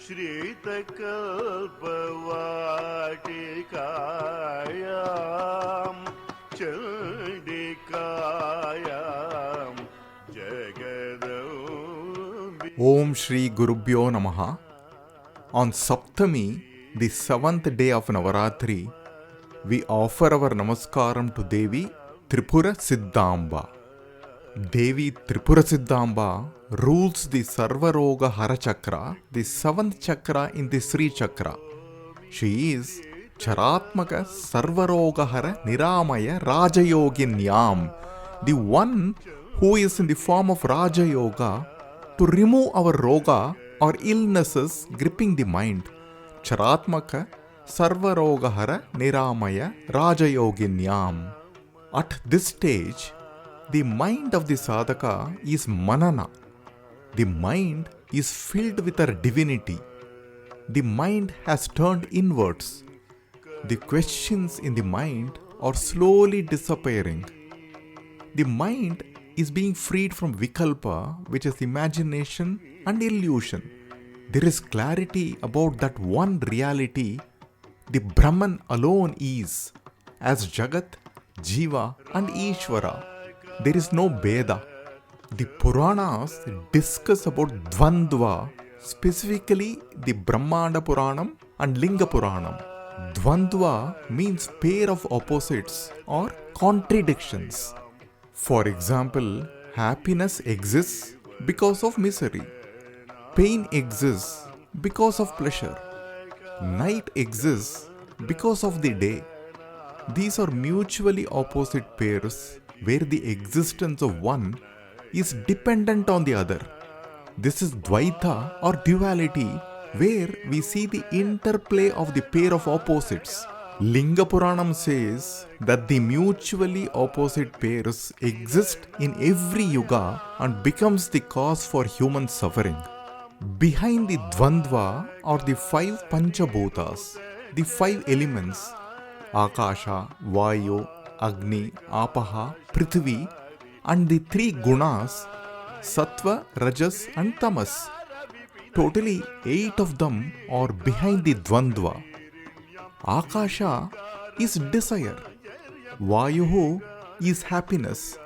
Sri Chakra Chandikayam Jagadambi. Om Shri Gurubhyo Namaha. On Saptami, the 7th day of Navaratri, we offer our namaskaram to Devi Tripurasidhamba. Devi Tripurasidhamba rules the Sarvaroga Hara Chakra, the 7th chakra in the Sri Chakra. She is Charatmaka Sarvaroga Hara Niramaya Rajayoginyam, the one who is in the form of Raja Yoga to remove our roga or illnesses gripping the mind. Charatmaka Sarvarogahara Niramaya Rajayoginyam. At this stage, the mind of the sadhaka is manana. The mind is filled with her divinity. The mind has turned inwards. The questions in the mind are slowly disappearing. The mind is being freed from vikalpa, which is imagination and illusion. There is clarity about that one reality the Brahman alone is, as Jagat, Jiva and Ishvara. There is no Beda. The Puranas discuss about Dvandva, specifically the Brahmanda Puranam and Linga Puranam. Dvandva means pair of opposites or contradictions. For example, happiness exists because of misery. Pain exists because of pleasure. Night exists because of the day. These are mutually opposite pairs where the existence of one is dependent on the other. This is Dvaita or duality, where we see the interplay of the pair of opposites. Linga Puranam says that the mutually opposite pairs exist in every yuga and becomes the cause for human suffering. Behind the Dvandva are the 5 Panchabhutas, the 5 elements: Akasha, Vayu, Agni, Apaha, Prithvi, and the 3 gunas, Sattva, Rajas and Tamas. Totally 8 of them are behind the Dvandva. Akasha is desire. Vayuhu is happiness.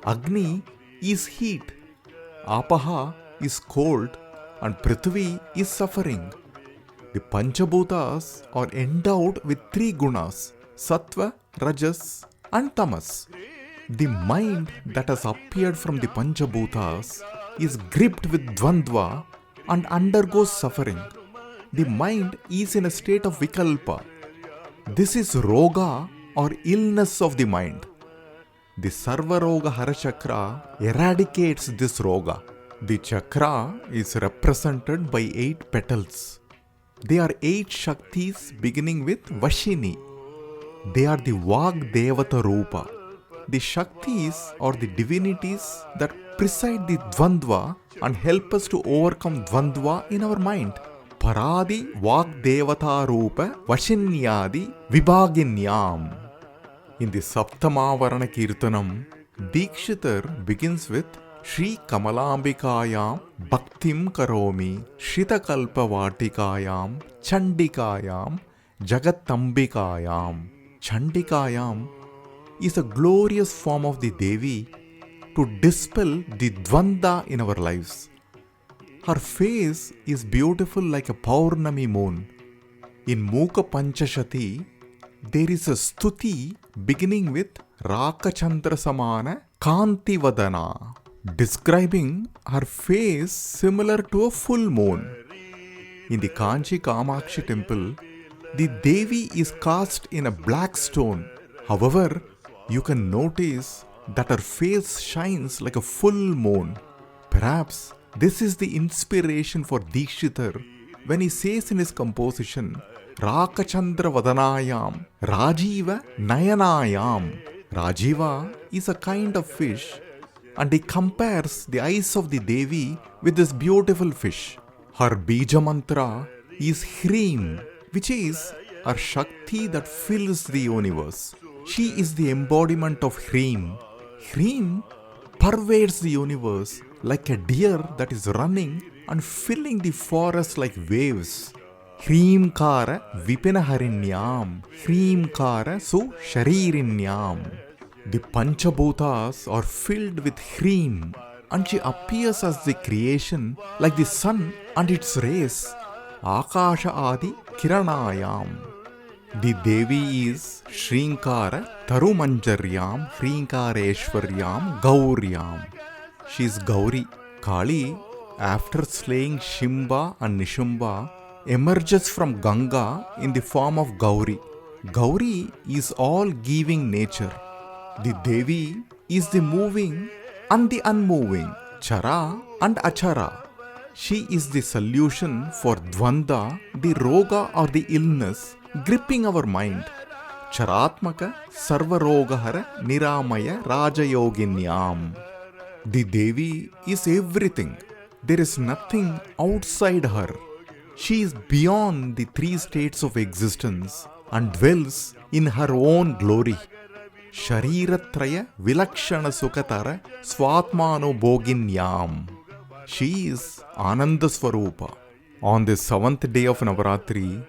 Agni is heat. Apaha is cold. And Prithvi is suffering. The Panchabhutas are endowed with 3 gunas: Sattva, Rajas and Tamas. The mind that has appeared from the Panchabhutas is gripped with Dvandva and undergoes suffering. The mind is in a state of Vikalpa. This is Roga or illness of the mind. The Sarvaroga Hara Chakra eradicates this Roga. The chakra is represented by 8 petals. They are 8 Shaktis beginning with Vashini. They are the Vag Devata Rupa. The Shaktis are the divinities that preside the Dvandva and help us to overcome Dvandva in our mind. Paradi Vag Devata Rupa Vashinyadi Vibhaginyam. In the Saptamavarana Kirtanam, Dikshithar begins with Sri Kamalambikayam Bhaktim Karomi Shitakalpa Vatikayam Chandikayam Jagatambikayam. Chandikayam is a glorious form of the Devi to dispel the Dvanda in our lives. Her face is beautiful like a Paurnami moon. In Mukha Panchashati, there is a stuti beginning with Rakachandra Samana Kanti Vadana, describing her face similar to a full moon. In the Kanchi Kamakshi temple, the Devi is cast in a black stone. However, you can notice that her face shines like a full moon. Perhaps this is the inspiration for Dikshithar when he says in his composition, Rakachandra Vadanayam Rajiva Nayanayam. Rajiva is a kind of fish, and he compares the eyes of the Devi with this beautiful fish. Her Bija Mantra is Hreem, which is her Shakti that fills the universe. She is the embodiment of Hreem. Hreem pervades the universe like a deer that is running and filling the forest like waves. Hrimkara Vipinaharinyam, Hrimkara Su Sharirinyam. The Panchabhutas are filled with Hrim, and she appears as the creation like the sun and its rays. Akasha Adi Kiranayam. The Devi is Shrinkara Tarumanjaryam, Shrinkareshwaryam, Gauryam. She is Gauri. Kali, after slaying Shimba and Nishumba, emerges from Ganga in the form of Gauri. Gauri is all-giving nature. The Devi is the moving and the unmoving, Chara and Achara. She is the solution for Dvanda, the Roga or the illness gripping our mind. Charatmaka Sarvarogahara Niramaya Rajayoginyam. The Devi is everything. There is nothing outside her. She is beyond the three states of existence and dwells in her own glory. Shariratraya Vilakshana Sukatara Swatmano Boginyam. She is Ananda Swarupa. On the 7th day of Navaratri,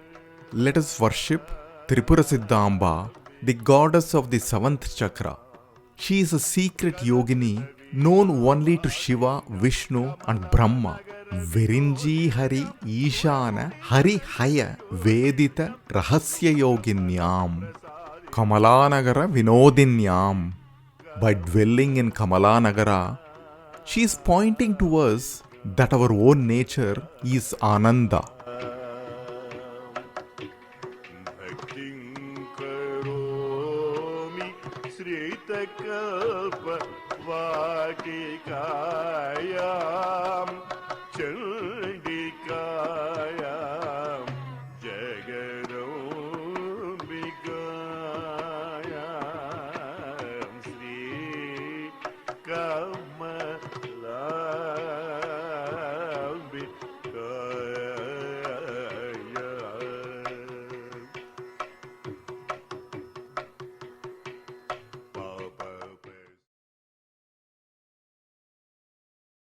let us worship Tripurasidhamba, the goddess of the 7th chakra. She is a secret yogini known only to Shiva, Vishnu and Brahma. Virinji Hari Ishana Hari Haya Vedita Rahasya Yoginyam. Kamalanagara Vinodinyam. By dwelling in Kamalanagara, she is pointing to us that our own nature is Ananda. Sri Chakra Vatikayam